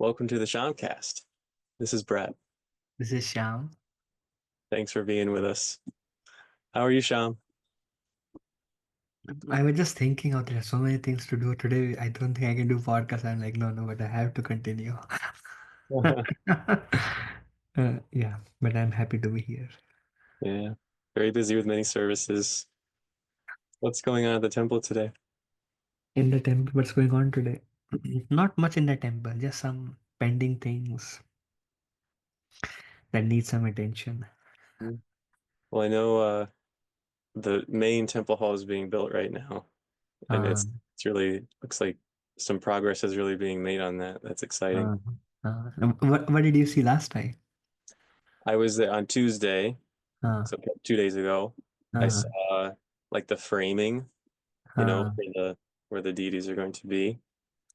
Welcome to the Shyamcast. This is Brett. This is Shyam. Thanks for being with us. How are you, Shyam? I was just thinking of there are so many things to do today. I don't think I can do podcast. I'm like, no, but I have to continue. Yeah, but I'm happy to be here. Yeah, very busy with many services. What's going on at the temple today? In the temple, what's going on today? Not much in the temple, just some pending things that need some attention. Mm. Well, I know the main temple hall is being built right now, and Uh, it's really looks like some progress is really being made on that. That's exciting. uh, what did you see last time? I was there on Tuesday, Uh, so 2 days ago. I uh, saw like the framing, uh, for the where the deities are going to be,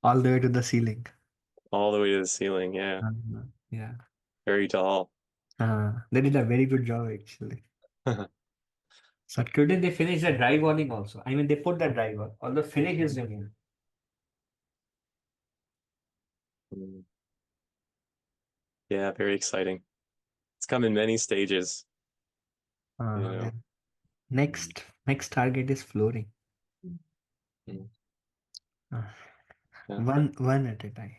all the way to the ceiling. all the way to the ceiling. Yeah, Yeah. very tall. They did a very good job actually. So today they finished the dry walling also. I mean, they put the dry wall. Although finish is remain. Mm. Yeah, very exciting. It's come in many stages, you Yeah. know. Next target is flooring. Mm. Uh, Yeah. one at a time.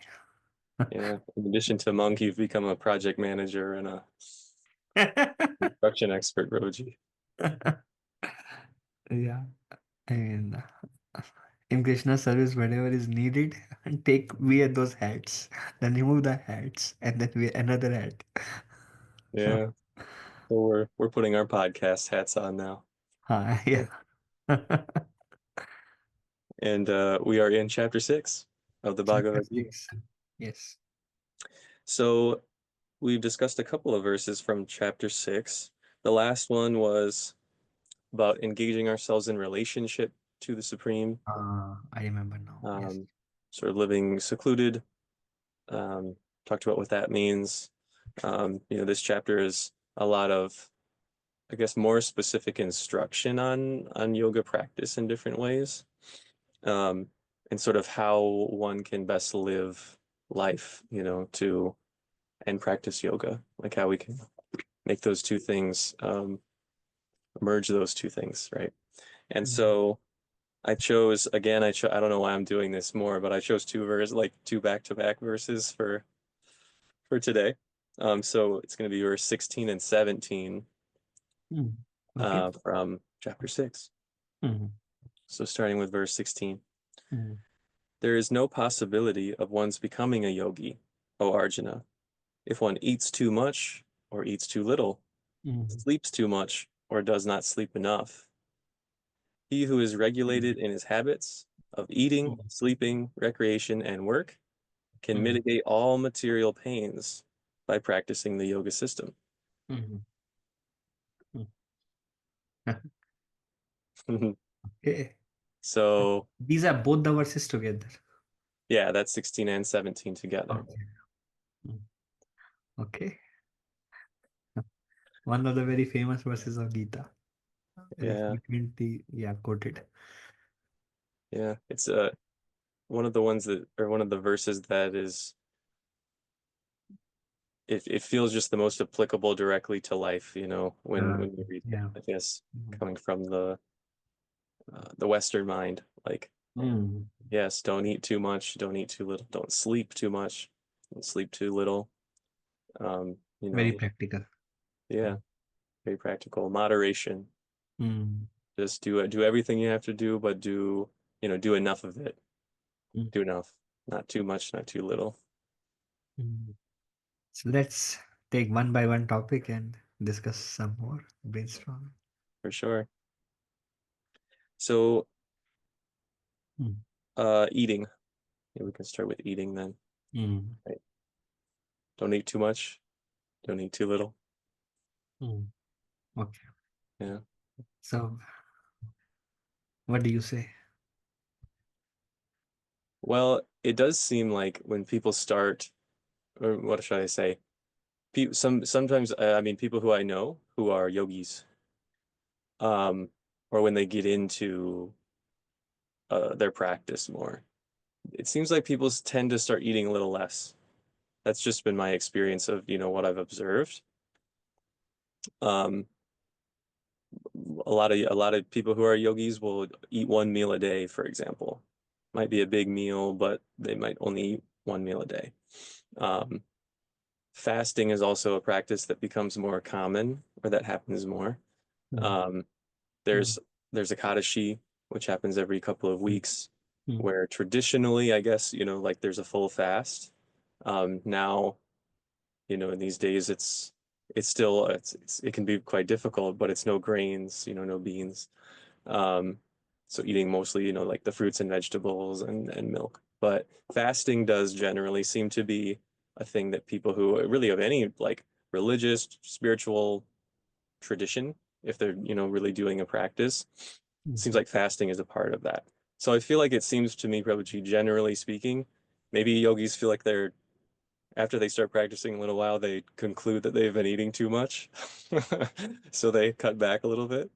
Yeah. In addition to monk, you've become a project manager and a construction expert, Roji. Yeah. And in Krishna service, whatever is needed, take wear those hats. Then remove the hats and then wear another hat. Yeah. So we're putting our podcast hats on now. Yeah. And we are in chapter 6 of the Chapter Bhagavad Gita. 6. Yes. So we've discussed a couple of verses from chapter 6. The last one was about engaging ourselves in relationship to the Supreme, I remember now. Yes. um, sort of living secluded. Talked about what that means. This chapter is a lot of, I guess, more specific instruction on yoga practice in different ways, um, and sort of how one can best live life, to and practice yoga, like how we can make those two things, merge those two things, right? And Mm. so I chose again. I don't know why I'm doing this more, but I chose two back-to-back verses for today. So it's going to be verse 16 and 17 Mm. Okay. from chapter 6. Mm. So starting with verse 16. Mm. There is no possibility of one's becoming a yogi, O Arjuna, if one eats too much or eats too little, Mm. sleeps too much or does not sleep enough. He who is regulated in his habits of eating, Mm. sleeping, recreation, and work can Mm. mitigate all material pains by practicing the yoga system. Mm. Mm. Okay. So These are both the verses together. yeah, that's 16 and 17 together. Okay. Mm. Okay. One of the very famous verses of Gita. Very Yeah, frequently, yeah, quoted. yeah. It's one of the ones that, or one of the verses that is, it feels just the most applicable directly to life, when you read it, Yeah. I guess, Mm. coming from the Western mind. Like, Mm. yes, don't eat too much, don't eat too little, don't sleep too much, don't sleep too little. Um, you Very know, practical. yeah, very practical. Moderation. Mm. Just do everything you have to do, but do enough of it. Mm. Do enough. Not too much, not too little, Mm. So let's take one by one topic and discuss some more, brainstorm. for sure. So, Mm. eating. Yeah, we can start with eating then. Mm. Right? Don't eat too much. Don't eat too little. Mm. Okay. Yeah. So, what do you say? Well, it does seem like when people start, or what should I say? Sometimes, I mean, people who I know who are yogis, um, or when they get into their practice more, it seems like people tend to start eating a little less. That's just been my experience of, what I've observed. Um, a lot of people who are yogis will eat one meal a day, for example. Might be a big meal, but they might only eat one meal a day. Um, Fasting is also a practice that becomes more common, or that happens more. Mm, Um, mm, there's there's Ekadashi, which happens every couple of mm, weeks, mm, where traditionally, I guess, like there's a full fast. Now, in these days it's still it can be quite difficult, but it's no grains, no beans. Um, so eating mostly, like the fruits and vegetables and milk. But fasting does generally seem to be a thing that people who really have any like religious, spiritual tradition, if they're, really doing a practice, mm, seems like fasting is a part of that. So I feel like it seems to me, Prabhuji, generally speaking, maybe yogis feel like they're after they start practicing a little while, they conclude that they've been eating too much. So they cut back a little bit.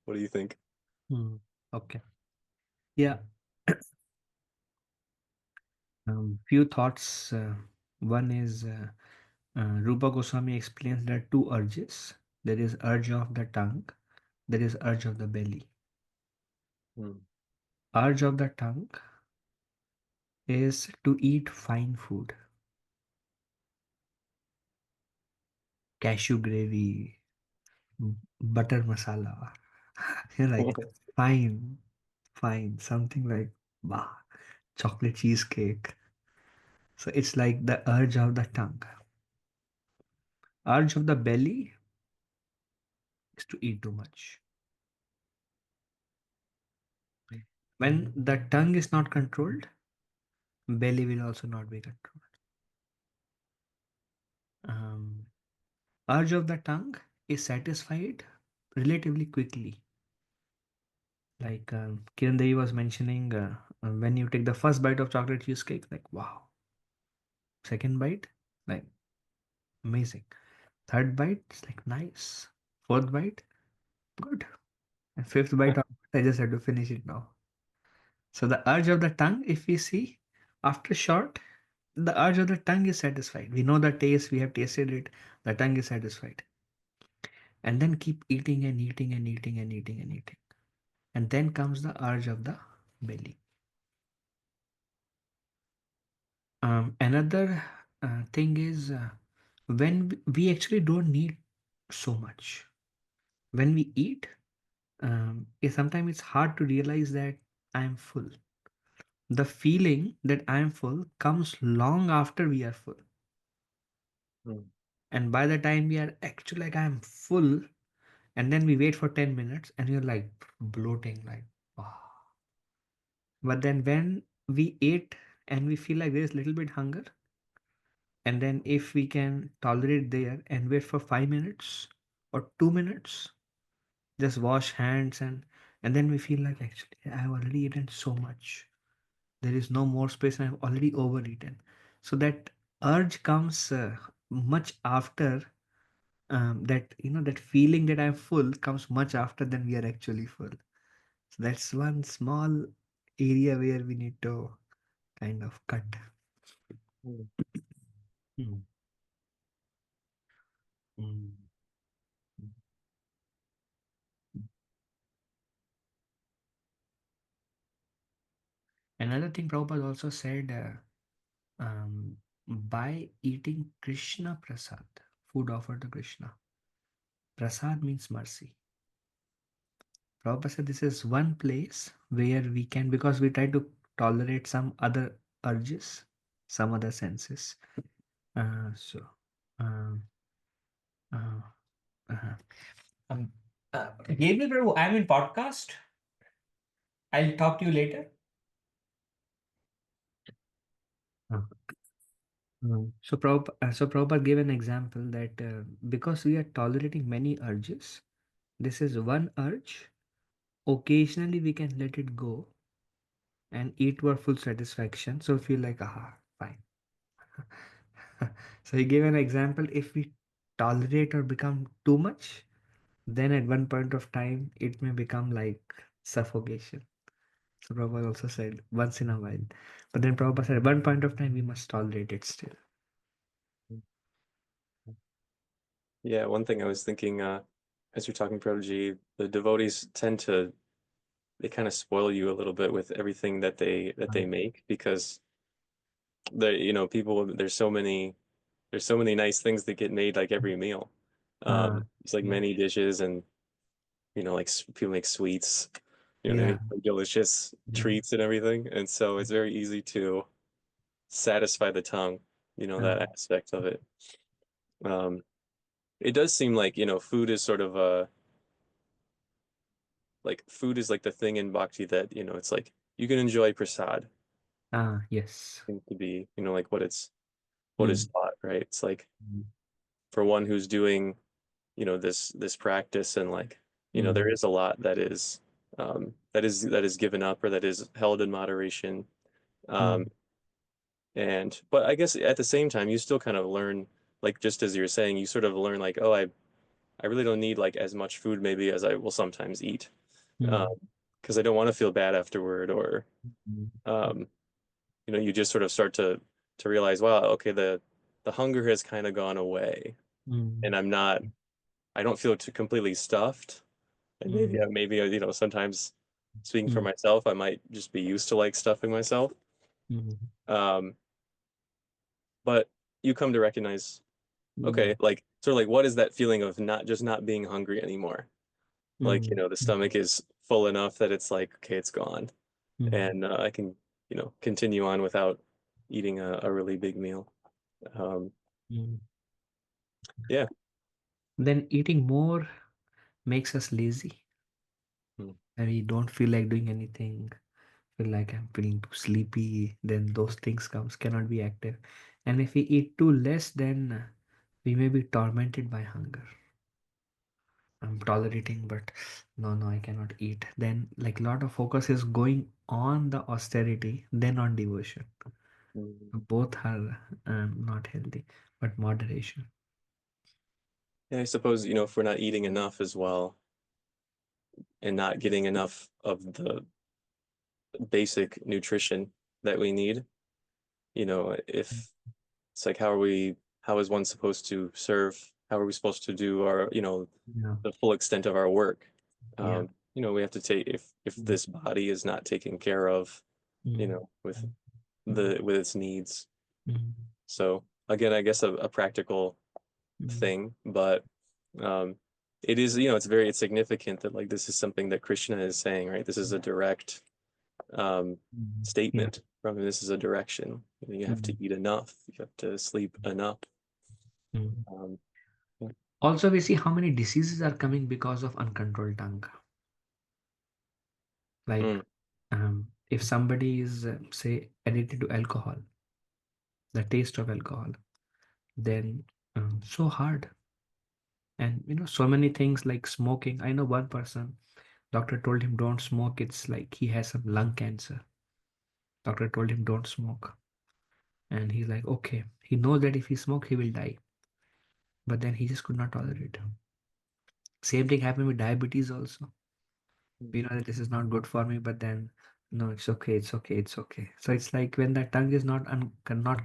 What do you think? mm. Okay. Yeah. Few thoughts. One is Rupa Goswami explains there are two urges. There is urge of the tongue. There is urge of the belly. Hmm. Urge of the tongue is to eat fine food, cashew gravy, butter masala. You're like fine, fine, something like bah, chocolate cheesecake. So it's like the urge of the tongue. Urge of the belly is to eat too much. When the tongue is not controlled, belly will also not be controlled. Um, Urge of the tongue is satisfied relatively quickly. Like Kiran Devi was mentioning, when you take the first bite of chocolate cheesecake, like wow. Second bite, like amazing. Third bite, it's like nice. Fourth bite, good. And fifth bite, I just had to finish it now. So the urge of the tongue, if we see, after short, the urge of the tongue is satisfied. We know the taste, we have tasted it, the tongue is satisfied. And then keep eating and eating and eating and eating and eating. And then comes the urge of the belly. Another thing is when we actually don't need so much. When we eat, sometimes it's hard to realize that I'm full. The feeling that I'm full comes long after we are full. Hmm. And by the time we are actually like, I'm full, and then we wait for 10 minutes and you're like bloating, like, wow. But then when we ate and we feel like there's a little bit hunger, and then if we can tolerate there and wait for 5 minutes or 2 minutes, just wash hands and then we feel like actually I've already eaten so much. There is no more space and I've already overeaten. So that urge comes much after that that feeling that I'm full comes much after than we are actually full. So that's one small area where we need to kind of cut. Hmm. Mm, mm, mm. Another thing Prabhupada also said, by eating Krishna Prasad, food offered to Krishna. Prasad means mercy. Prabhupada said this is one place where we can, because we try to tolerate some other urges, some other senses. So, um, uh, uh, um, Gabriel Prabhu, I'm in podcast. I'll talk to you later. Uh, so Prabhupada gave an example that because we are tolerating many urges, this is one urge. Occasionally, we can let it go and eat to our full satisfaction. So feel like, ah, fine. So he gave an example. If we tolerate or become too much, then at one point of time, it may become like suffocation. So Prabhupada also said once in a while. But then Prabhupada said at one point of time, we must tolerate it still. Yeah, one thing I was thinking, as you're talking Prodigy, the devotees tend to they kind of spoil you a little bit with everything that they Um, make because people there's so many nice things that get made like every meal. It's like yeah, many dishes and like people make sweets, they yeah, make like, delicious yeah. treats and everything, and so it's very easy to satisfy the tongue, Uh, that aspect of it. Um, it does seem like, food is sort of food is like the thing in bhakti that, it's like you can enjoy prasad, yes. seems to be, like what is Mm, taught, right? It's like mm, for one who's doing, this practice and like, there mm, is a lot that is given up or that is held in moderation. Um, mm, and but I guess at the same time you still kind of learn, like just as you're saying, you sort of learn like, oh, I really don't need like as much food maybe as I will sometimes eat. Um, mm, because I don't want to feel bad afterward or mm, um, you just sort of start to realize, wow, okay, the hunger has kind of gone away mm, and I don't feel too completely stuffed. And mm, maybe sometimes speaking for mm, myself, I might just be used to like stuffing myself. mm, Um, but you come to recognize, okay, mm, like sort of like what is that feeling of not being hungry anymore? Like, mm, the stomach is full enough that it's like, okay, it's gone. mm, And I can, continue on without eating a really big meal. Um, mm. yeah. Then eating more makes us lazy, Mm. and we don't feel like doing anything. Feel like I'm feeling too sleepy. Then those things comes cannot be active, and if we eat too less, then we may be tormented by hunger. I'm tolerating, but no, I cannot eat. Then, like, a lot of focus is going on the austerity, then on devotion. Mm. Both are not healthy, but moderation. Yeah, I suppose, if we're not eating enough as well and not getting enough of the basic nutrition that we need, if it's like, how is one supposed to serve? How are we supposed to do our, Yeah, the full extent of our work? yeah. We have to take, if Mm, this body is not taken care of, mm, mm, with its needs. mm, So again, I guess a practical mm. thing, but um, it is, it's significant that like this is something that Krishna is saying, right? This is a direct Yeah. statement from him. This is a direction. You have to Mm, eat enough. You have to sleep enough. mm. Um, yeah. Also, we see how many diseases are coming because of uncontrolled tongue. Like, Mm, if somebody is, say, addicted to alcohol, the taste of alcohol, then so hard. And so many things like smoking. I know one person, doctor told him don't smoke. It's like he has some lung cancer. Doctor told him don't smoke. And he's like, okay. He knows that if he smoke, he will die. But then he just could not tolerate it. Same thing happened with diabetes also. We know that this is not good for me, but then no, it's okay, it's okay, it's okay. So it's like when the tongue is not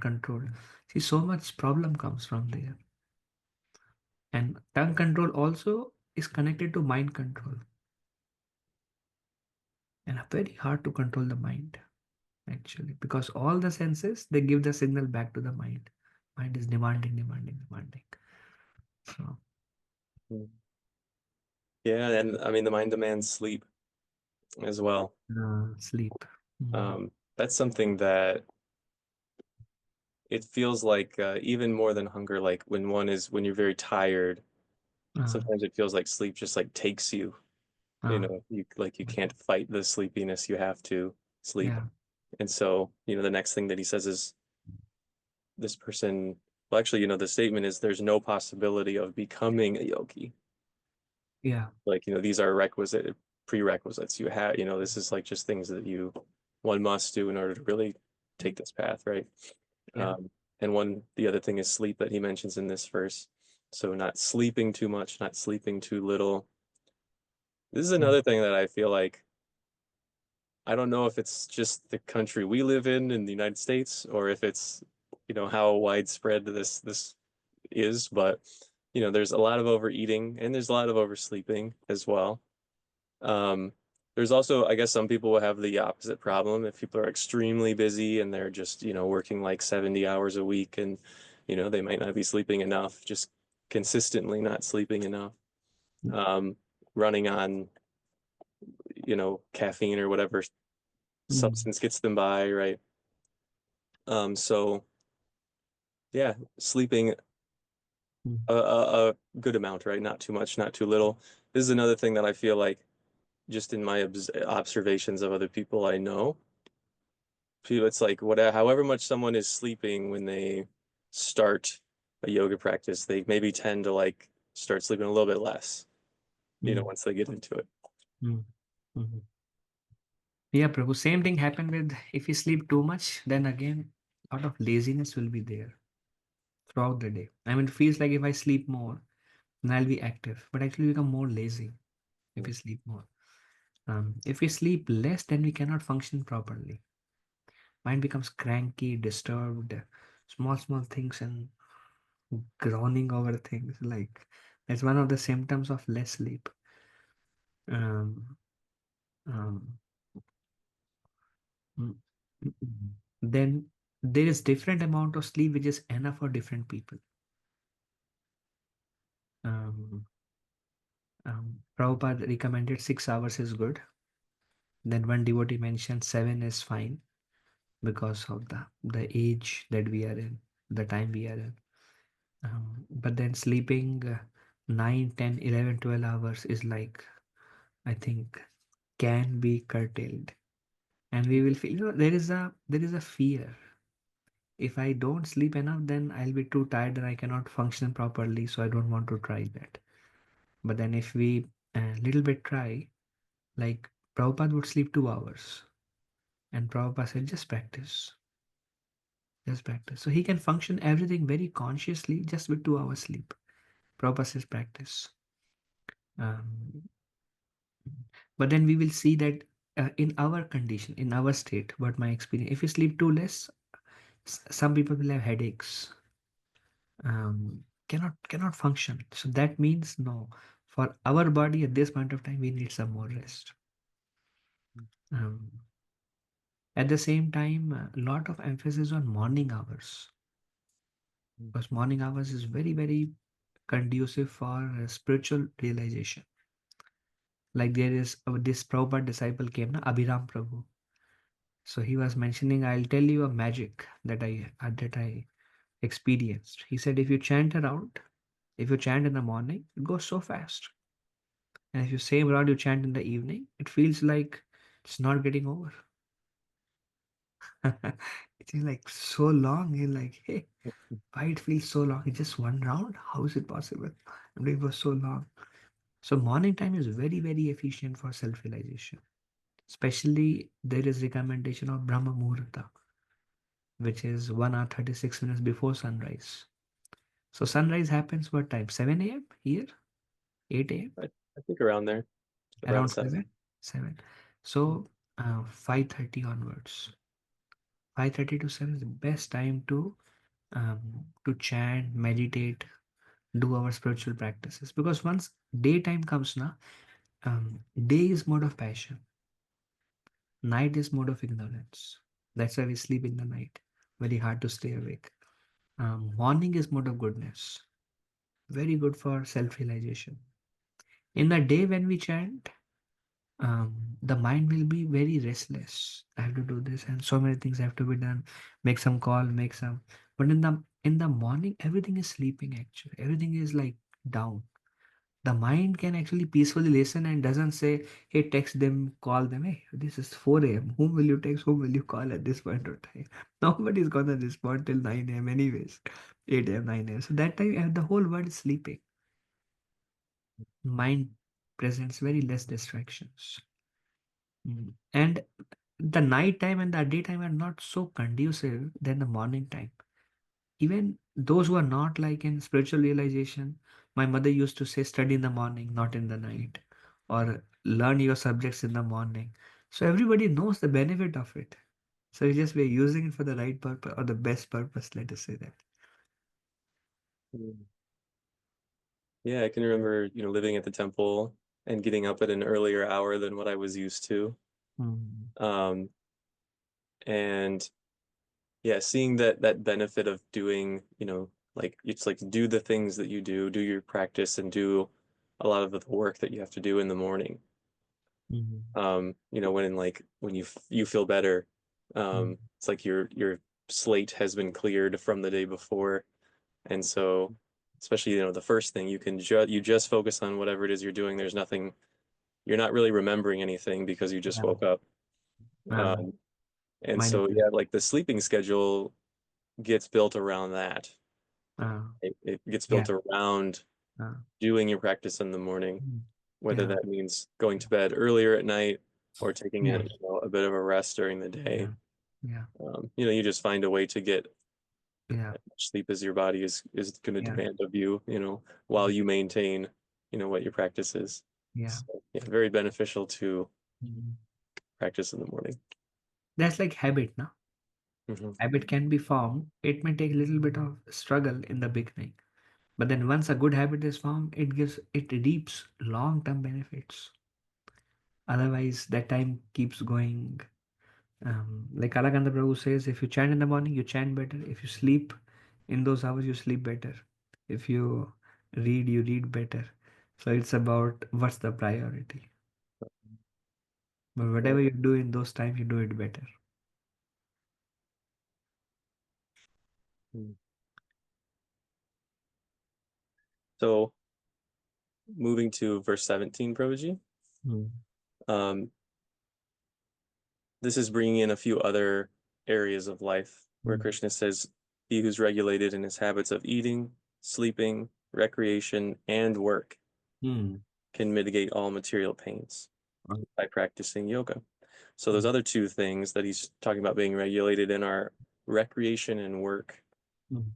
controlled. See, so much problem comes from there. And tongue control also is connected to mind control. And very hard to control the mind, actually, because all the senses they give the signal back to the mind. Mind is demanding, demanding, demanding. So mm. Yeah, and I mean the mind demands sleep as well. sleep. Mm. That's something that it feels like even more than hunger, like when you're very tired, Uh, sometimes it feels like sleep just like takes you. uh, You can't fight the sleepiness, you have to sleep. yeah, And so, the next thing that he says is this person, well, actually, the statement is there's no possibility of becoming a yogi. yeah, Like, these are requisite prerequisites you have, this is like just things that one must do in order to really take this path, right? yeah. And the other thing is sleep that he mentions in this verse. So not sleeping too much, not sleeping too little. This is Mm. another thing that I feel like I don't know if it's just the country we live in the United States, or if it's, how widespread this is, but there's a lot of overeating and there's a lot of oversleeping as well. Um, there's also, I guess some people will have the opposite problem if people are extremely busy and they're just, working like 70 hours a week and, they might not be sleeping enough, just consistently not sleeping enough. Um, running on, caffeine or whatever Mm, substance gets them by, right? So yeah, sleeping mm, a good amount, right? Not too much, not too little. This is another thing that I feel like just in my observations of other people I know, it's like whatever, however much someone is sleeping when they start a yoga practice, they maybe tend to like start sleeping a little bit less, mm, once they get into it. mm, mhm. Yeah, Prabhu. Same thing happened with if you sleep too much, then again, a lot of laziness will be there throughout the day. I mean, it feels like if I sleep more, then I'll be active, but actually become more lazy if we sleep more. If we sleep less, then we cannot function properly. Mind becomes cranky, disturbed, small things, and groaning over things. Like that's one of the symptoms of less sleep. Um, um, mm, mm, mm. then there is different amount of sleep which is enough for different people. Um, Prabhupada recommended 6 hours is good. Then one devotee mentioned seven is fine because of the age that we are in, the time we are in. But then sleeping 9, 10, 11, 12 hours is like, I think, can be curtailed. And we will feel, there is a fear. If I don't sleep enough, then I'll be too tired and I cannot function properly. So I don't want to try that. But then if we a little bit try, like Prabhupada would sleep 2 hours. And Prabhupada said, just practice. Just practice. So he can function everything very consciously just with 2 hours sleep. Prabhupada says practice. Um, but then we will see that in our condition, in our state, what my experience, if you sleep too less, some people will have headaches, cannot function. So that means no. For our body at this point of time, we need some more rest. Um, at the same time, a lot of emphasis on morning hours because morning hours is very conducive for spiritual realization. Like there is this Prabhupada disciple came, na, Abhiram Prabhu. So he was mentioning, I'll tell you a magic that I experienced. He said, if you chant in the morning, it goes so fast. And if you same round you chant in the evening, it feels like it's not getting over. It is like so long. You're like, hey, why it feels so long? It's just one round. How is it possible? I'm doing for so long. So morning time is very efficient for self-realization. Especially there is recommendation of Brahma Muhurta, which is 1 hour 36 minutes before sunrise. So sunrise happens what time? 7 a.m. here? 8 a.m. I think around there, around Around 7. 7? 7. So 5:30 onwards. 5:30 to 7 is the best time to chant, meditate, do our spiritual practices. Because once daytime comes now, day is mode of passion, night is mode of ignorance. That's why we sleep in the night. Very hard to stay awake. Morning is mode of goodness. Very good for self-realization. In the day when we chant, the mind will be very restless. I have to do this, and so many things have to be done. Make some call, make some. But in the morning, everything is sleeping. Actually, everything is like down. The mind can actually peacefully listen and doesn't say, "Hey, text them, call them. Hey, this is 4 a.m. Whom will you text? Whom will you call at this point of time?" Nobody's gonna respond till 9 a.m. anyways. 8 a.m., 9 a.m. So that time, the whole world is sleeping. Mind presents very less distractions. And the night time and the daytime are not so conducive than the morning time. Even those who are not like in spiritual realization, my mother used to say, study in the morning, not in the night, or learn your subjects in the morning. So everybody knows the benefit of it. So it's just we're using it for the right purpose or the best purpose, let us say that. Yeah, I can remember, living at the temple and getting up at an earlier hour than what I was used to. Mm. Um, and yeah, seeing that benefit of doing, like it's like do the things that you do your practice and do a lot of the work that you have to do in the morning. Mm. When you feel better, Mm. it's like your slate has been cleared from the day before. And so, especially, the first thing you just focus on whatever it is you're doing. There's nothing, you're not really remembering anything because you just Yeah. woke up. Uh, Um, and so, Mindful. yeah, like the sleeping schedule gets built around that. Uh, It gets yeah. built around Uh, doing your practice in the morning, mm. whether Yeah. that means going to bed earlier at night or taking Yeah. a bit of a rest during the day. Yeah. Yeah. You just find a way to get Yeah. as much sleep as your body is going to Yeah. demand of you, while Mm. you maintain, what your practice is. Yeah. So, yeah, very beneficial to Mm. practice in the morning. That's like habit, no? Hmm. Habit can be formed. It may take a little bit of struggle in the beginning, but then once a good habit is formed, it reaps long-term benefits. Otherwise, that time keeps going. Like Alakanda Prabhu says, if you chant in the morning, you chant better. If you sleep in those hours, you sleep better. If you read, you read better. So it's about what's the priority. But Yeah. whatever you do in those times, you do it better. So moving to verse 17, Prabhuji. Hmm. Um, this is bringing in a few other areas of life where Hmm. Krishna says, he who's regulated in his habits of eating, sleeping, recreation, and work Hmm. can mitigate all material pains by practicing yoga. So those Hmm. other two things that he's talking about being regulated in are recreation and work. Hmm.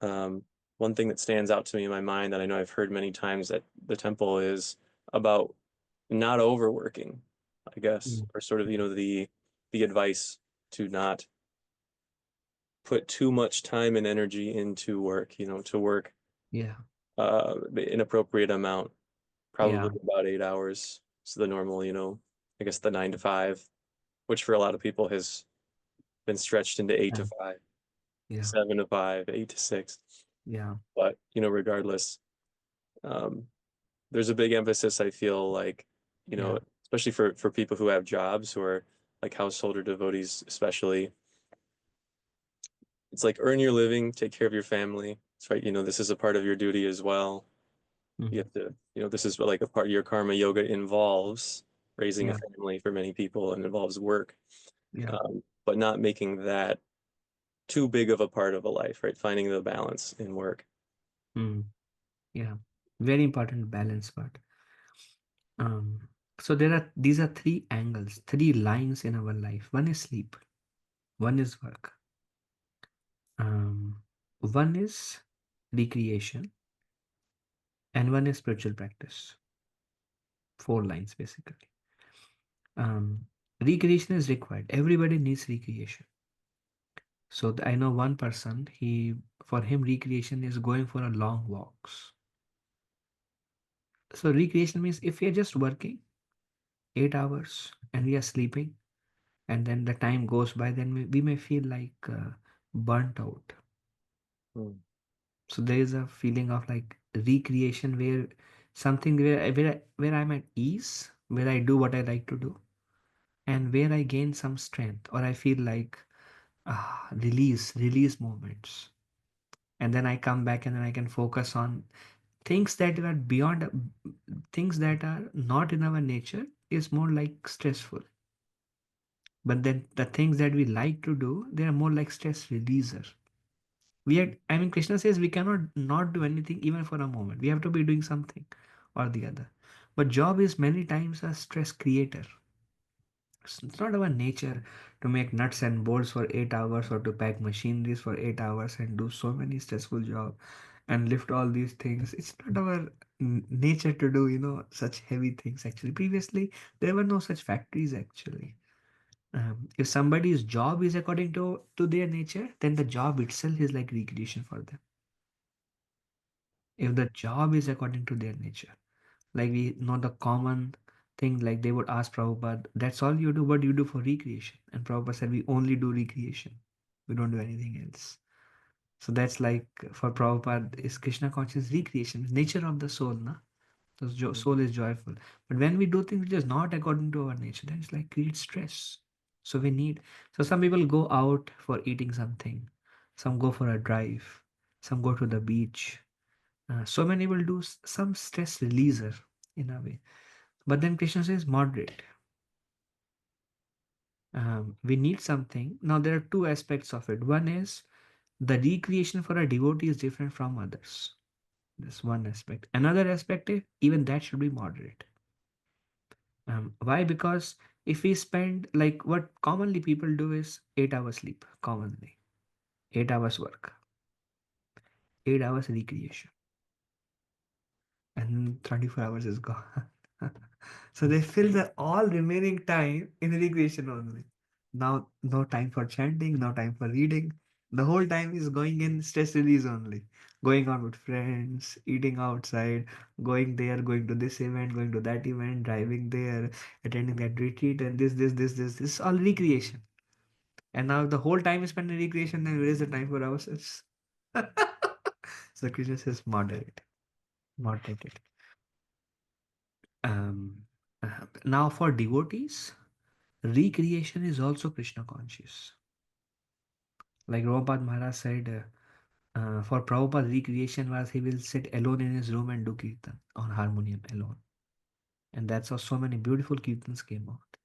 Um, One thing that stands out to me in my mind that I know I've heard many times at the temple is about not overworking, I guess, Hmm. or sort of, the advice to not put too much time and energy into work, to work Yeah. the inappropriate amount, Yeah. probably about 8 hours. So the normal, I guess the 9 to 5, which for a lot of people has been stretched into eight Yeah. to five, Yeah. 7 to 5, 8 to 6. Yeah. But, regardless, um, there's a big emphasis, I feel like, Yeah. especially for people who have jobs who are like householder devotees, especially. It's like earn your living, take care of your family. It's right. This is a part of your duty as well. You Hmm. have to, this is like a part of your karma. Yoga involves raising a Yeah. family for many people and involves work, Yeah. but not making that too big of a part of a life, right? Finding the balance in work. Hmm. Yeah. Very important balance part. Um, so these are three angles, three lines in our life. One is sleep, one is work, one is recreation, and one is spiritual practice. Four lines basically. Um, Recreation is required. Everybody needs recreation. So I know one person. For him recreation is going for a long walks. So recreation means if we are just working 8 hours and we are sleeping, and then the time goes by, then we may feel like burnt out. Mm. So there is a feeling of like recreation where something where I'm at ease, where I do what I like to do, and where I gain some strength, or I feel like release moments, and then I come back and then I can focus on things that are beyond things that are not in our nature is more like stressful. But then the things that we like to do, they are more like stress releaser. I mean, Krishna says we cannot not do anything even for a moment. We have to be doing something or the other. But job is many times a stress creator. It's not our nature to make nuts and bolts for 8 hours or to pack machineries for 8 hours and do so many stressful job and lift all these things. It's not our nature to do, such heavy things actually. Previously, there were no such factories actually. If somebody's job is according to their nature, then the job itself is like recreation for them. if the job is according to their nature. Like we know the common thing, like they would ask Prabhupada, that's all you do, what do you do for recreation? And Prabhupada said, we only do recreation. We don't do anything else. So that's like for Prabhupada, is Krishna conscious recreation, nature of the soul, na? The soul is joyful. But when we do things which is not according to our nature, then it's like creates stress. So we need, so some people go out for eating something, some go for a drive, some go to the beach. So many will do some stress releaser in a way. But then Krishna says moderate. We need something. Now there are two aspects of it. One is the recreation for a devotee is different from others. That's one aspect. Another aspect is even that should be moderate. Why? Because if we spend, like what commonly people do is 8 hours sleep, commonly 8 hours work, 8 hours recreation, and 24 hours is gone. So they fill the all remaining time in recreation only. Now, no time for chanting, no time for reading. The whole time is going in stress release only. Going out with friends, eating outside, going there, going to this event, going to that event, driving there, attending that retreat, and this all recreation. And now the whole time is spent in recreation, then where is the time for ourselves? So Krishna says moderate, moderate it. Um, Now for devotees, recreation is also Krishna conscious. Like Prabhupada Maharaj said, for Prabhupada, recreation was he will sit alone in his room and do kirtan on harmonium alone. And that's how so many beautiful kirtans came out.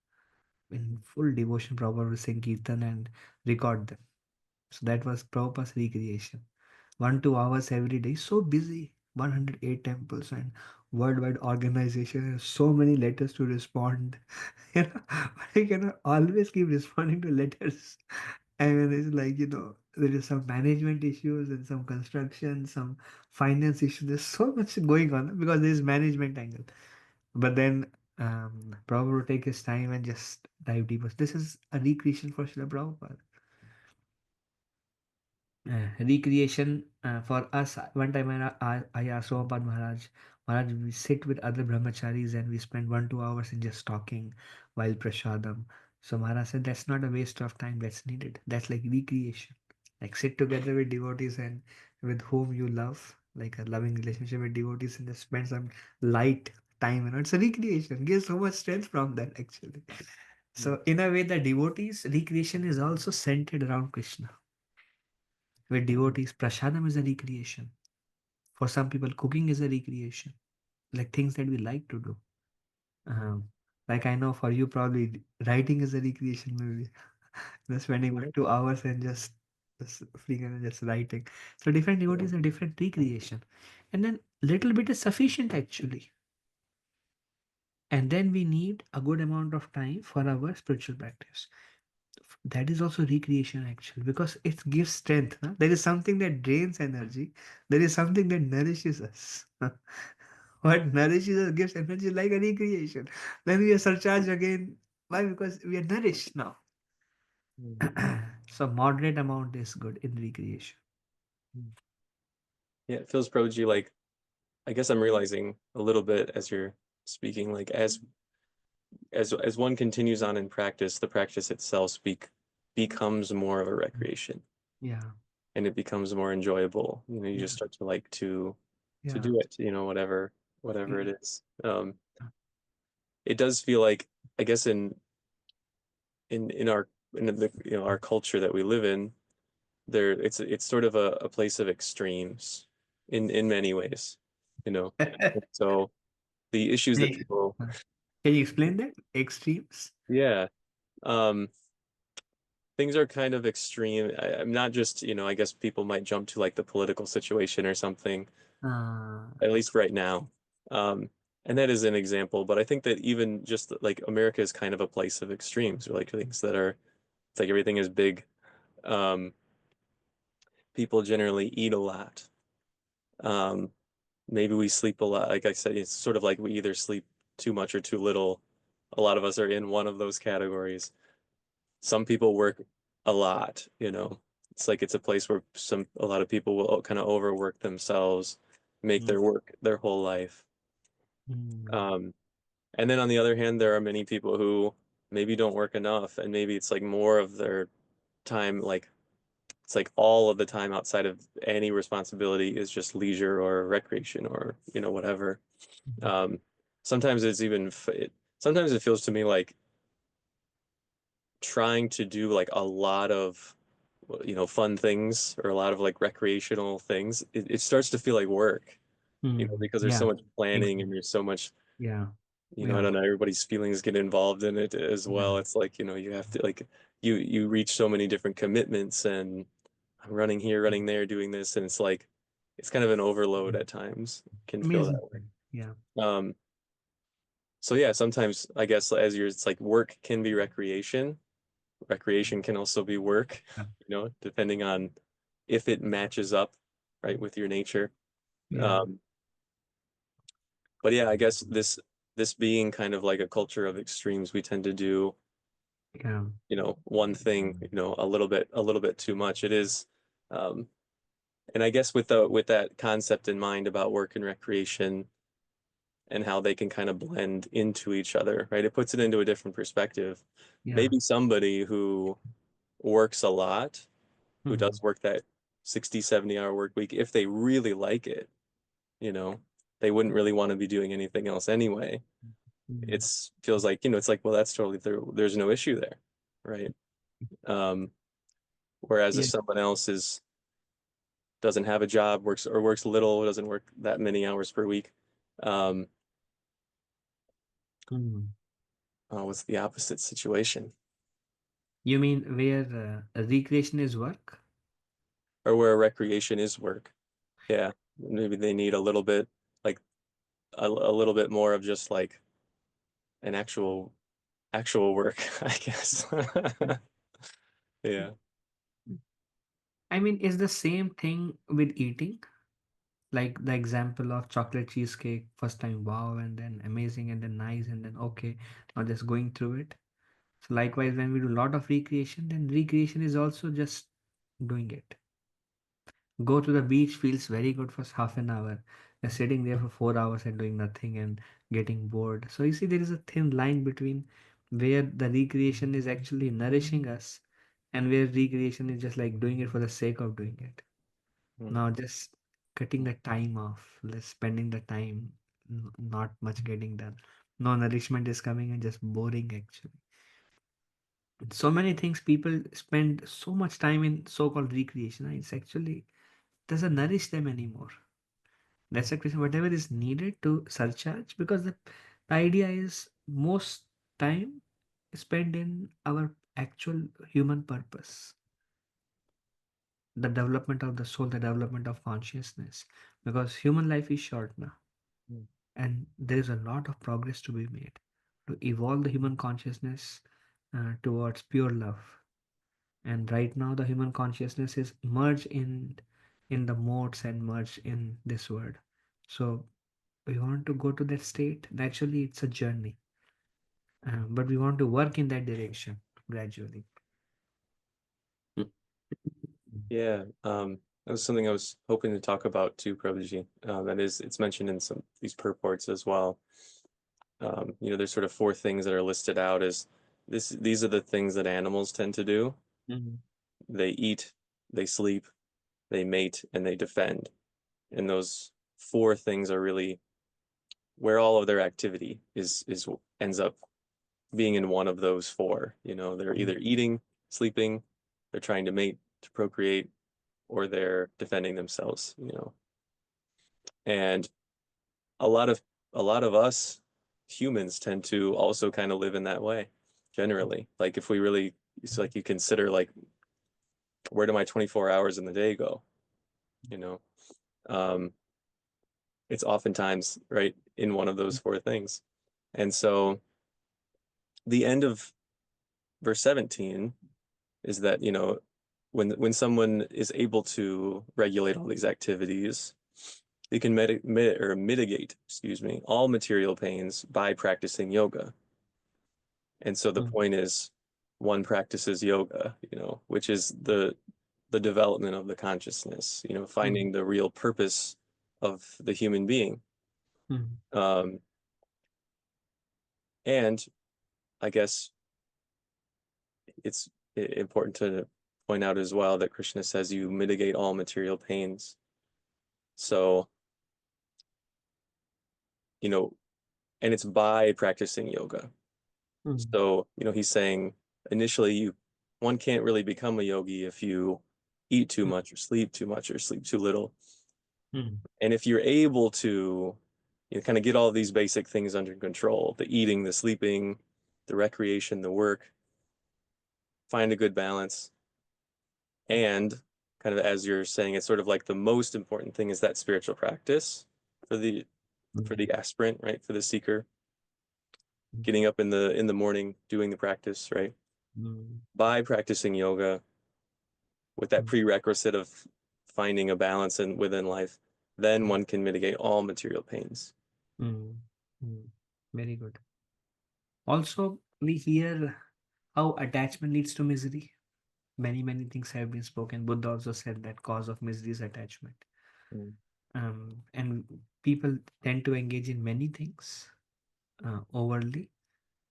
In full devotion, Prabhupada will sing kirtan and record them. So that was Prabhupada's recreation. 1 2 hours every day. So busy. 108 temples and worldwide organization and so many letters to respond. But I cannot always keep responding to letters. And it's like, there is some management issues and some construction, some finance issues. There's so much going on because there is management angle. But then Prabhupada will take his time and just dive deeper. This is a recreation for Srila Prabhupada. Recreation for us. One time I asked Prabhupada Maharaj, we sit with other brahmacharis and we spend 1 2 hours in just talking while prasadam. So Maharaj said that's not a waste of time, that's needed. That's like recreation. Like sit together with devotees and with whom you love, like a loving relationship with devotees and just spend some light time. It's a recreation. Gives so much strength from that actually. So in a way, the devotees recreation is also centered around Krishna. With devotees, prasadam is a recreation. For some people, cooking is a recreation, like things that we like to do. Um, like I know for you, probably writing is a recreation, maybe. Just spending 1 2 hours and just freaking just writing. So different devotees have different recreation, and then little bit is sufficient actually. And then we need a good amount of time for our spiritual practice. That is also recreation actually because it gives strength. Huh? There is something that drains energy. There is something that nourishes us. What nourishes us gives energy like a recreation. Then we are surcharged again. Why? Because we are nourished now. So moderate amount is good in recreation. Yeah, it feels, Prabhuji, like I guess I'm realizing a little bit as you're speaking, like as one continues on in practice, the practice itself becomes more of a recreation Yeah, and it becomes more enjoyable. You just yeah, start to like to yeah, do it, whatever it yeah. is. It does feel like, I guess in our in the our culture that we live in, it's sort of a place of extremes in many ways, you know. So the issues that Hey, people, can you explain that? Extremes? yeah, um, things are kind of extreme. I'm not just, I guess people might jump to like the political situation or something, Uh, at least right now. Um, and that is an example, but I think that even just like America is kind of a place of extremes, or like things that are, it's like everything is big. Um, People generally eat a lot. Um, Maybe we sleep a lot. Like I said, it's sort of like we either sleep too much or too little. A lot of us are in one of those categories. Some people work a lot. It's like it's a place where a lot of people will kind of overwork themselves. make Mm. their work their whole life. Mm. Um, and then on the other hand, there are many people who maybe don't work enough, and maybe it's like more of their time, like it's like all of the time outside of any responsibility is just leisure or recreation or whatever. Mhm. Um, sometimes it's even sometimes it feels to me like trying to do like a lot of fun things or a lot of like recreational things. It starts to feel like work, because there's so Yeah, much planning and exactly. there's so much, Yeah, I yeah, don't know, everybody's feelings get involved in it as yeah. well. It's like, you have to like you reach so many different commitments, and I'm running here, running there, doing this, and it's like it's kind of an overload at times. It can feel Amazing. that way. Yeah, Um, so yeah, sometimes I guess it's like work can be recreation. Recreation can also be work, yeah, depending on if it matches up right with your nature. yeah, Um, but yeah, I guess this being kind of like a culture of extremes, we tend to do, yeah, one thing, a little bit too much. It is, um, and I guess with that concept in mind about work and recreation and how they can kind of blend into each other, right? It puts it into a different perspective. yeah. Maybe somebody who works a lot, who Mhm. does work that 60, 70-hour work week, if they really like it, you know, they wouldn't really want to be doing anything else anyway. Mhm. It's feels like, it's like, well, that's totally there's no issue there, right? Um, whereas if Yeah. someone else doesn't have a job, works little, doesn't work that many hours per week, um, Mhm. what's the opposite situation? You mean where recreation is work? Or where recreation is work. Yeah, maybe they need a little bit, like a little bit more of just like an actual work, I guess. Yeah. I mean, it's the same thing with eating. Like the example of chocolate cheesecake, first time wow, and then amazing, and then nice, and then okay, now just going through it. So likewise, when we do a lot of recreation, then recreation is also just doing it. Go to the beach feels very good for half an hour. You're sitting there for 4 hours and doing nothing and getting bored. So you see, there is a thin line between where the recreation is actually nourishing us and where recreation is just like doing it for the sake of doing it. Mm. Now just cutting the time off, less spending the time, not much getting done. No nourishment is coming and just boring actually. So many things people spend so much time in so-called recreation. It's actually doesn't nourish them anymore. That's the question. Whatever is needed to surcharge, because the idea is most time spent in our actual human purpose, the development of the soul, the development of consciousness, because human life is short now, Mm. and there is a lot of progress to be made to evolve the human consciousness towards pure love. And right now, the human consciousness is merged in the modes and merged in this world. So we want to go to that state. Naturally, it's a journey, but we want to work in that direction gradually. Yeah. That was something I was hoping to talk about too, Prodigy. That is, it's mentioned in some these purports as well. There's sort of four things that are listed out as these are the things that animals tend to do. Mhm. They eat, they sleep, they mate, and they defend. And those four things are really where all of their activity is ends up being in one of those four. They're either eating, sleeping, they're trying to mate to procreate, or they're defending themselves. And a lot of a lot of us humans tend to also kind of live in that way generally. Like if we really, it's like you consider like where do my 24 hours in the day go? You know, um, it's oftentimes right in one of those four things. And so the end of verse 17 is that, when someone is able to regulate all these activities, they can mitigate, excuse me, all material pains by practicing yoga. And so the Mhm. point is one practices yoga, which is the development of the consciousness, Mhm. finding the real purpose of the human being. Mm. Um, and I guess it's important to point out as well that Krishna says you mitigate all material pains. So, you know, and it's by practicing yoga. Mm. So, he's saying initially one can't really become a yogi if you eat too much or sleep too much or sleep too little. Mm. And if you're able to, kind of get all these basic things under control, the eating, the sleeping, the recreation, the work, find a good balance. And kind of as you're saying, it's sort of like the most important thing is that spiritual practice for the Mm. aspirant, right? For the seeker, Mm. getting up in the morning, doing the practice, right? Mm. By practicing yoga with that Mm. prerequisite of finding a balance within life, then one can mitigate all material pains. Mm. Mm. Very good. Also, we hear how attachment leads to misery. Many things have been spoken. Buddha also said that cause of misery is attachment. Mm. And people tend to engage in many things overly,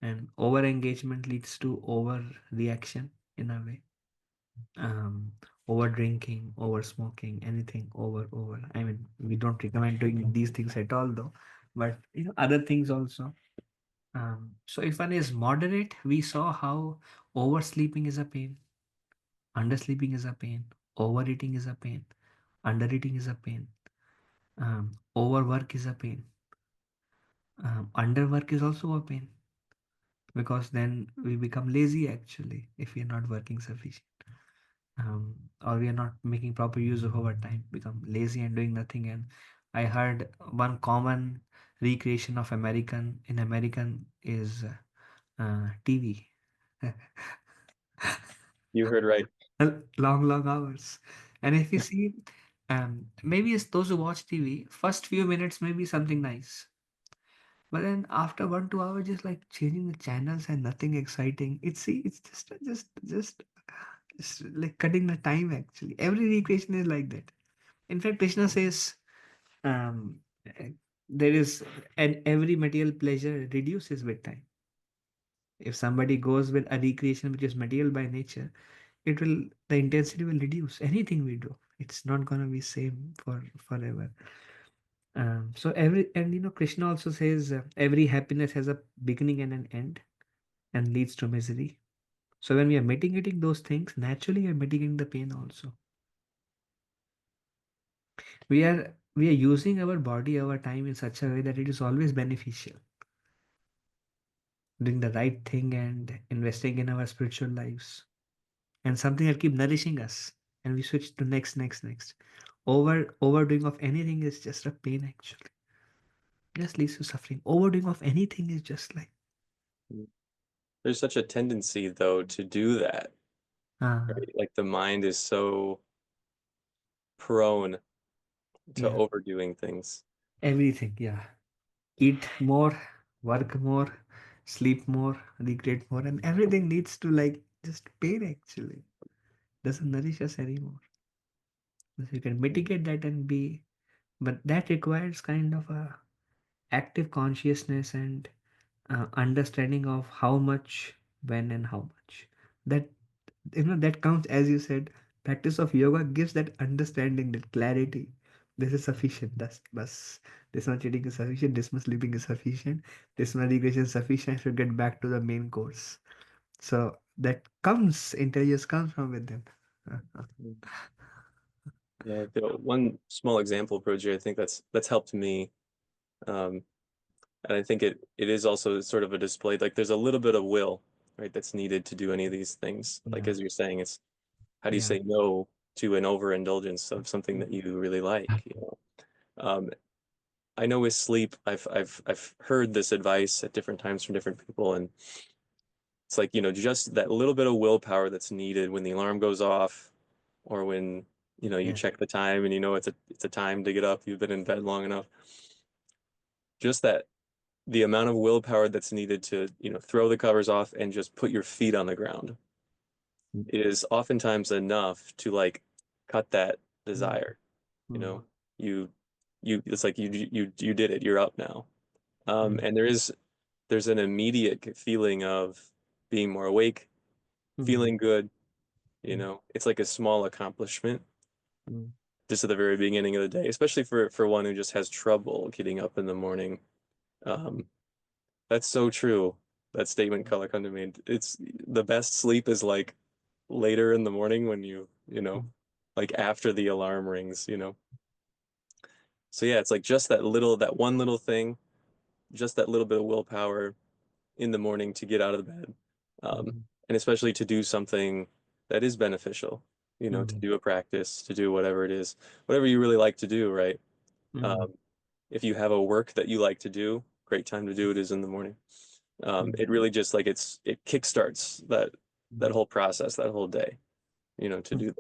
and over engagement leads to overreaction in a way. um, Over drinking, over smoking, anything over. I mean, we don't recommend doing these things at all, though. But other things also. So if one is moderate, we saw how oversleeping is a pain, undersleeping is a pain, overeating is a pain, undereating is a pain, overwork is a pain, underwork is also a pain, because then we become lazy actually if we are not working sufficient. Or we are not making proper use of our time, become lazy and doing nothing. And I heard one common recreation of American is TV. You heard right. Long hours. And if you see, maybe it's those who watch TV, first few minutes may be something nice, but then after 1 2 hours, just like changing the channels and nothing exciting. It's just like cutting the time actually. Every recreation is like that. In fact, Krishna says, um, eh, there is, and every material pleasure reduces with time. If somebody goes with a recreation which is material by nature, the intensity will reduce. Anything we do, it's not gonna be same for forever. So every, and Krishna also says every happiness has a beginning and an end, and leads to misery. So when we are mitigating those things, naturally we are mitigating the pain also. We are using our body, our time in such a way that it is always beneficial, doing the right thing and investing in our spiritual lives, and something that keep nourishing us. And we switch to next. Overdoing of anything is just a pain actually. Just leads to suffering. Overdoing of anything is just like There's such a tendency, though, to do that, uh, right? Like the mind is so prone to yeah, overdoing things. everything. Yeah, eat more, work more, sleep more, recreate more, and everything leads to like just pain actually. Doesn't nourish us anymore. So you can mitigate that and be, but that requires kind of a active consciousness and understanding of how much, when, and how much. That that counts, as you said. Practice of yoga gives that understanding, that clarity. This is sufficient. That's bus. This much eating is sufficient. This much sleeping is sufficient. This much regression is sufficient. I should get back to the main course. So that comes, intelligence comes from within. Mm. Yeah, one small example, Proji, I think that's helped me. Um, and I think it is also sort of a display, like there's a little bit of will, right, that's needed to do any of these things. Like Yeah, as you're saying, it's how do you yeah. say no to an overindulgence of something that you really like? I know with sleep, I've heard this advice at different times from different people, and it's like, just that little bit of willpower that's needed when the alarm goes off or when, you Yeah. check the time and it's a time to get up, you've been in bed long enough. Just that the amount of willpower that's needed to, throw the covers off and just put your feet on the ground is oftentimes enough to like cut that Mm, desire. You mm, know, you it's like you did it, you're up now. mm, And there's an immediate feeling of being more awake, mm, feeling good, mm, it's like a small accomplishment mm, just at the very beginning of the day, especially for one who just has trouble getting up in the morning. Um, that's so true. That statement color come to me. It's the best sleep is like later in the morning when mm, like after the alarm rings. So yeah, it's like just that one little thing, just that little bit of willpower in the morning to get out of the bed. Um, mm, and especially to do something that is beneficial, to mm, do a practice, to do whatever it is, whatever you really like to do, right? mm, Um, if you have a work that you like to do, great time to do it is in the morning. mm, It really just like it kickstarts that mm, whole process, that whole day, to mm, do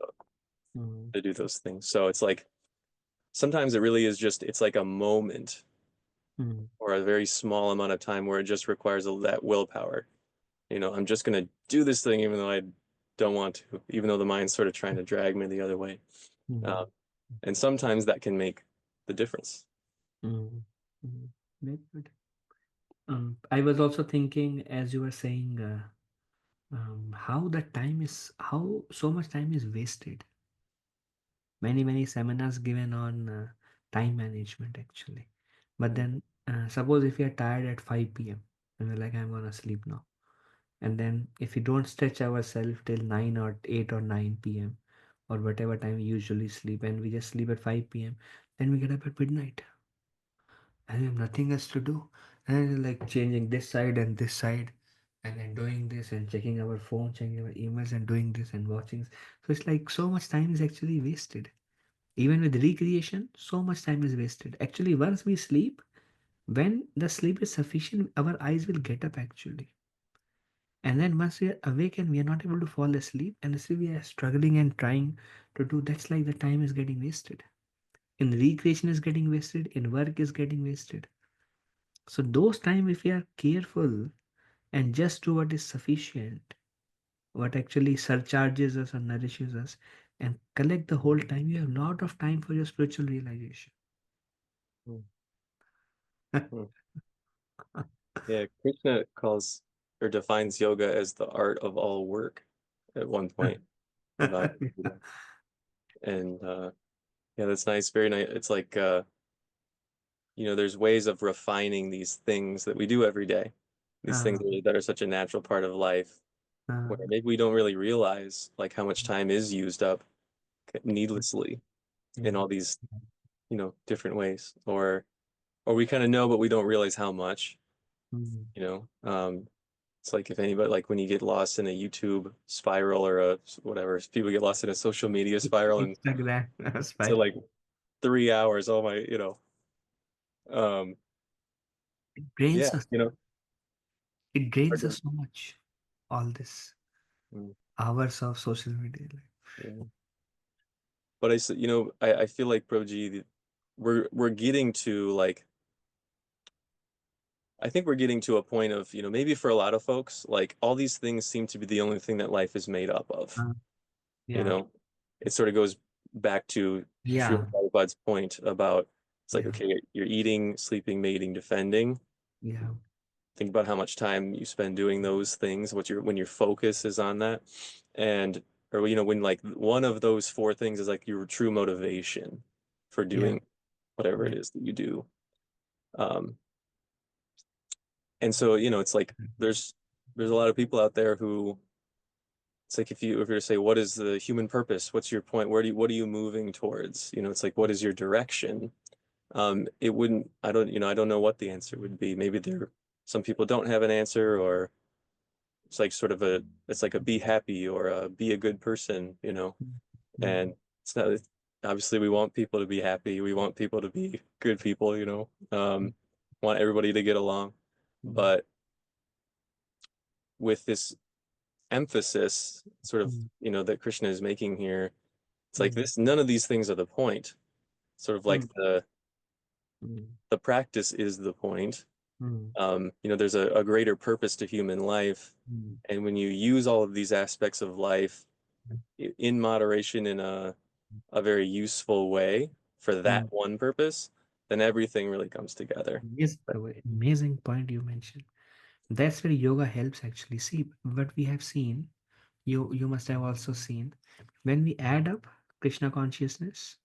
mm, to do those things. So it's like sometimes it really is just it's like a moment mm, or a very small amount of time where it just requires that willpower. I'm just gonna do this thing even though I don't want to, even though the mind's sort of trying to drag me the other way. mm, Um, and sometimes that can make the difference. mm, mm. Very good. I was also thinking as you were saying, how the time is, how so much time is wasted. Many seminars given on time management actually. But Mm. then, suppose if you are tired at 5 p.m. and we're like, I'm gonna sleep now. And then if we don't stretch ourselves till 9 or 8 or 9 p.m. or whatever time we usually sleep, and we just sleep at 5 p.m., then we get up at midnight and we have nothing else to do. And it's like changing this side and this side, and then doing this and checking our phone, checking our emails and doing this and watching. So it's like so much time is actually wasted. Even with recreation, so much time is wasted. Actually, once we sleep, when the sleep is sufficient, our eyes will get up actually. And then once we are awake and we are not able to fall asleep, and still we are struggling and trying to do, that's like the time is getting wasted. In recreation is getting wasted, in work is getting wasted. So those time, if we are careful and just do what is sufficient, what actually surcharges us or nourishes us, and collect the whole time, you have a lot of time for your spiritual realization. Mm. Mm. Yeah, Krishna calls or defines yoga as the art of all work at one point in Bhagavad Gita. And yeah, that's nice, very nice. It's like there's ways of refining these things that we do every day. These things uh, that are such a natural part of life, uh, where maybe we don't really realize like how much time is used up needlessly in all mm, these, different ways. Or we kind of know, but we don't realize how much, mm. you know. It's like if anybody like when you get lost in a YouTube spiral or a whatever, people get lost in a social media spiral and Instagram, to spiral. like 3 hours, oh my. Um, It yeah, drains us. It hard drains us to- so much. All this mm, hours of social media. Like, yeah. But I feel like Proji, we're getting to like I think we're getting to a point of, maybe for a lot of folks, like all these things seem to be the only thing that life is made up of. uh, You yeah, know, it sort of goes back to Srila yeah, Prabhupada's point about it's like, yeah, okay, you're eating, sleeping, mating, defending. yeah, Think about how much time you spend doing those things, when your focus is on that. And or when like one of those four things is like your true motivation for yeah, doing whatever it yeah. is that you do. Um, and so, it's like there's a lot of people out there who it's like if you were to say what is the human purpose, what's your point, what are you moving towards, it's like what is your direction. It wouldn't I don't know what the answer would be. Maybe some people don't have an answer, or it's like sort of it's like a be happy or a be a good person. Mm, And it's not obviously we want people to be happy, we want people to be good people. Want everybody to get along, mm, but with this emphasis sort of mm, that Krishna is making here, it's like mm, this none of these things are the point. Sort of like mm, mm, the practice is the point. mm, There's a greater purpose to human life, mm, and when you use all of these aspects of life in moderation in a very useful way for that mm, one purpose, then everything really comes together. Yes, But, amazing point you mentioned. That's where yoga helps actually. See, what we have seen, you must have also seen, when we add up Krishna consciousness,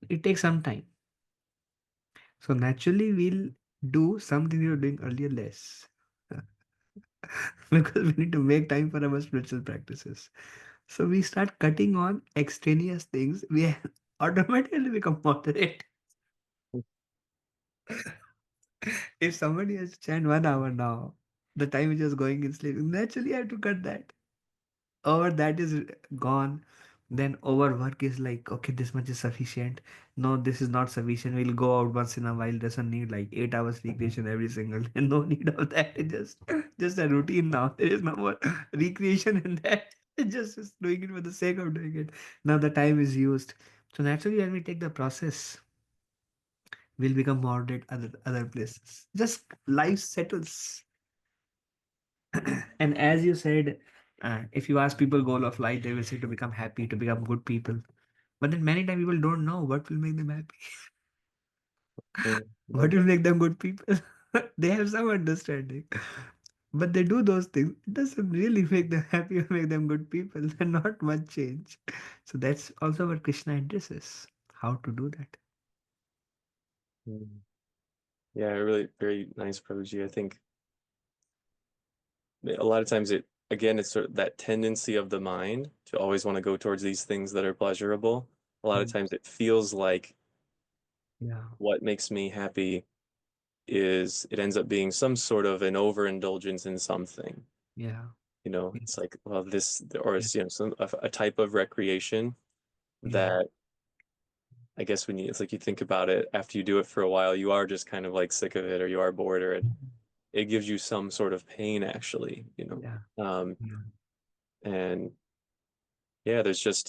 it takes some time. So naturally, we'll do something we were doing earlier less. Because we need to make time for our spiritual practices. So we start cutting on extraneous things. We automatically become moderate. If somebody has to chant 1 hour now, the time is just going in sleep. Naturally, I have to cut that. Or that is gone. Then overwork is like, okay, this much is sufficient. No, this is not sufficient. We'll go out once in a while. Doesn't need like 8 hours recreation every single day. No need of that. It's just a routine now. There is no more recreation in that. It's just doing it for the sake of doing it. Now the time is used. So naturally, when we take the process, we'll become moderate other places. Just life settles. And as you said, if you ask people goal of life, they will say to become happy, to become good people. But then many times people don't know what will make them happy, mm, what yeah. will make them good people. They have some understanding, but they do those things. It doesn't really make them happy or make them good people. There's not much change. So that's also what Krishna addresses. How to do that. Mm. Yeah, really very nice, Prabhuji. I think a lot of times it's sort of that tendency of the mind to always want to go towards these things that are pleasurable. A lot of Mm. times it feels like Yeah, what makes me happy is it ends up being some sort of an overindulgence in something. yeah, It's yes, like, well, this, or yes, it's, a type of recreation yeah, that I guess it's like you think about it after you do it for a while, you are just kind of like sick of it or you are bored or it gives you some sort of pain actually. yeah, yeah, And yeah, there's so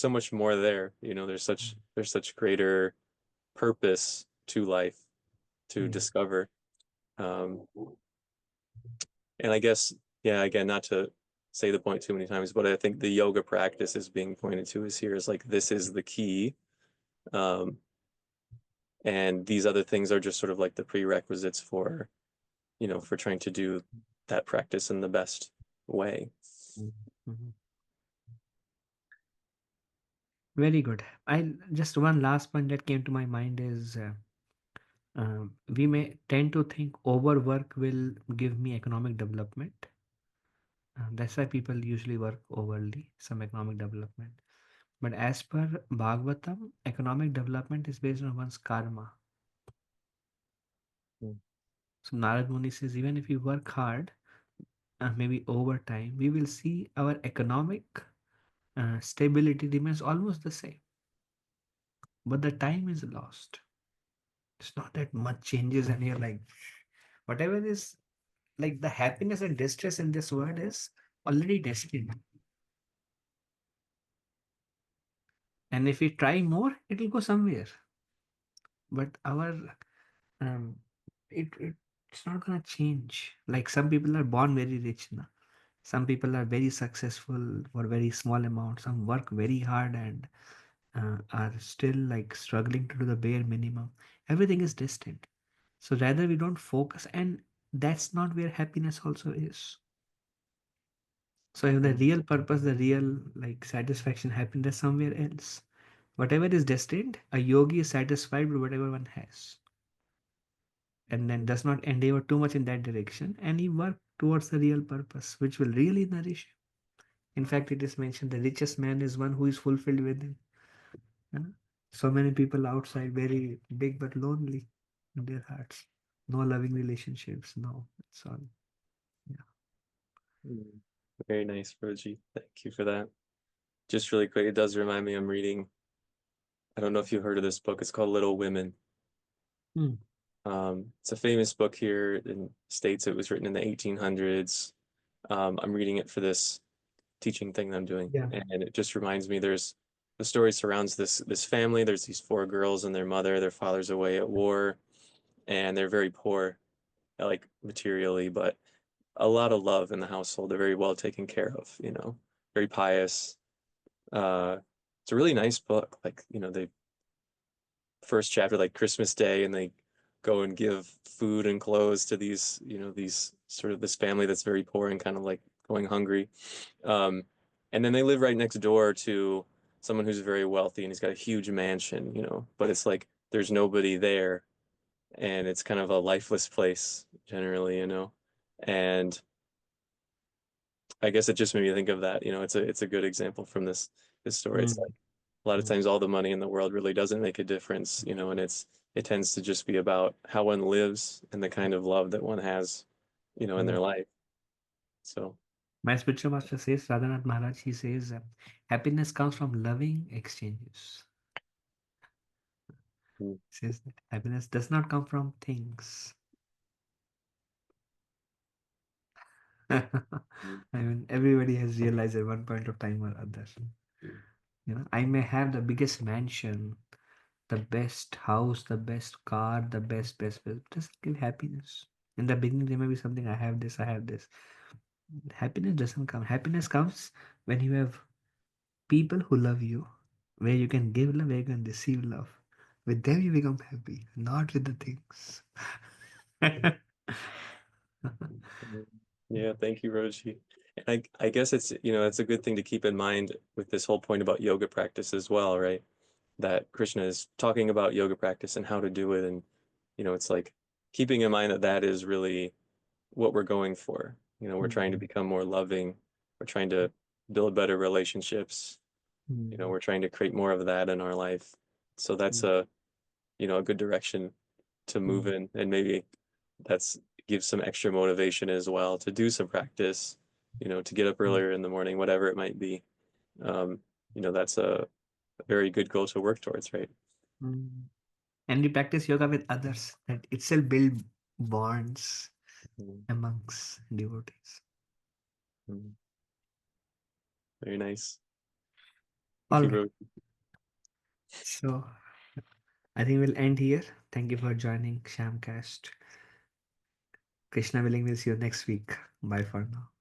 much more there. There's such greater purpose to life to yeah. discover. Um, and I guess, yeah, again, not to say the point too many times, but I think the yoga practice is being pointed to is here is like this is the key. Um, and these other things are just sort of like the prerequisites for trying to do that practice in the best way. Mhm. Very good. I just one last point that came to my mind is we may tend to think overwork will give me economic development. That's why people usually work overly, some economic development. But as per Bhagavatam, economic development is based on one's karma. Mm. So Narad Muni says even if we work hard, maybe over time, we will see our economic stability remains almost the same, but the time is lost. It's not that much changes, and you're like, whatever is like the happiness and distress in this world is already destined. And if we try more, it will go somewhere. But our um, it's not gonna change. Like some people are born very rich now. Some people are very successful for very small amount. Some work very hard and are still like struggling to do the bare minimum. Everything is distant. So rather we don't focus, and that's not where happiness also is. So if the real purpose, the real like satisfaction, happiness somewhere else. Whatever is destined, a yogi is satisfied with whatever one has. And then does not endeavor too much in that direction, and he work towards the real purpose, which will really nourish him. In fact, it is mentioned the richest man is one who is fulfilled within. Huh? So many people outside, very big but lonely in their hearts. No loving relationships. No, it's all. Yeah. Mm. Very nice, Roji. Thank you for that. Just really quick, it does remind me I'm reading, I don't know if you've heard of this book. It's called Little Women. Hmm. It's a famous book here in States. It was written in the 1800s. I'm reading it for this teaching thing that I'm doing, Yeah. and it just reminds me the story surrounds this family. There's these four girls and their mother. Their father's away at war, and they're very poor, like materially, but a lot of love in the household. They're very well taken care of, very pious. Uh, it's a really nice book. Like, they first chapter, like Christmas Day, and they go and give food and clothes to these sort of this family that's very poor and kind of like going hungry. Um, and then they live right next door to someone who's very wealthy and he's got a huge mansion, but it's like there's nobody there and it's kind of a lifeless place generally, And I guess it just made me think of that, it's a good example from this story. It's like Mm, a lot of mm, times all the money in the world really doesn't make a difference, and it tends to just be about how one lives and the kind of love that one has, in mm. their life. So, My spiritual master says, Radhanath Maharaj, he says, happiness comes from loving exchanges. mm, He says that happiness does not come from things. I mm, mean, everybody has realized at one point of time or other. I may have the biggest mansion, the best house, the best car, the best. Doesn't give happiness. In the beginning, there may be something, I have this, I have this. Happiness doesn't come. Happiness comes when you have people who love you, where you can give love, where you can receive love. With them, you become happy, not with the things. mm. Yeah, thank you, Roji. And I guess it's a good thing to keep in mind with this whole point about yoga practice as well, right? That Krishna is talking about yoga practice and how to do it. And, it's like keeping in mind that that is really what we're going for. We're trying to Mm, become more loving. We're trying to build better relationships. mm, We're trying to create more of that in our life. So that's mm, a good direction to move mm, in. And maybe that's gives some extra motivation as well to do some practice, to get up mm, earlier in the morning, whatever it might be. Um, that's a very good goal to work towards, right? mm. And we practice yoga with others, that itself build bonds Mm, amongst devotees. mm. Very nice. Thank All you, right. Ro. So I think we'll end here. Thank you for joining Shyamcast. Krishna willing, we'll see you next week. Bye for now.